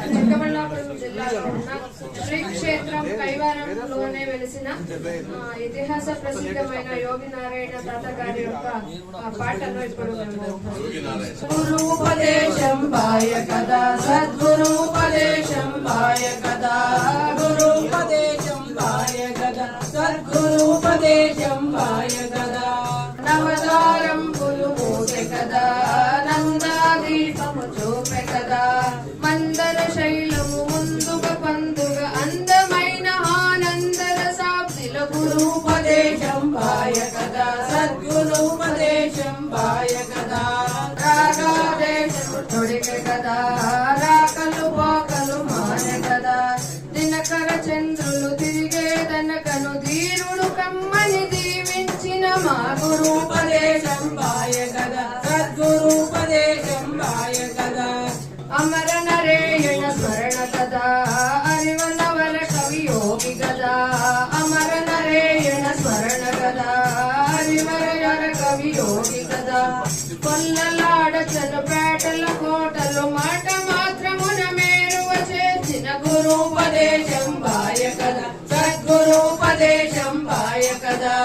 చిక్కబళ్ళాపురం జిల్లాలో ఉన్న శ్రీ క్షేత్రం కైవారంలోనే వెలిసిన ఇతిహాస ప్రసిద్ధమైన యోగి నారాయణ తాత గారి యొక్క పాటను ఇప్పుడు గురుపదేశం భాయ కదా సద్గురుపదేశం భాయ కదా గురుపదేశం భాయ కదా సద్గురుపదేశం భాయ కదా నవదారం పులు మోసె కదా నందాదీపము చూపె కదా మందర శైలము ముందుగా పందుగా అందమైన ఆనందర సాబ్దిల గురుపదేశం భాయ కదా సద్గురుపదేశం భాయ కదా రాగాదేశము తొడిగె కదా రాకలు పోకలు మానె కదా దినకర చంద్రులు తిరిగేదనకను ధీరుడు కమ్మని దీవించిన మా గురుపదేశం భాయ కదా సద్గురుపదేశం భాయ కదా అమర నరేయణ స్మరణ కదా అరివనవర కవి యోగి కదా అమర నరేయణ స్మరణ కదా అరివర కవి యోగి కదా కొల్లలాడచను పేటల కోటలు మాట మాత్రమున మేరువ చేసిన గురుపదేశం భాయ కదా సద్గురుపదేశం భాయ కదా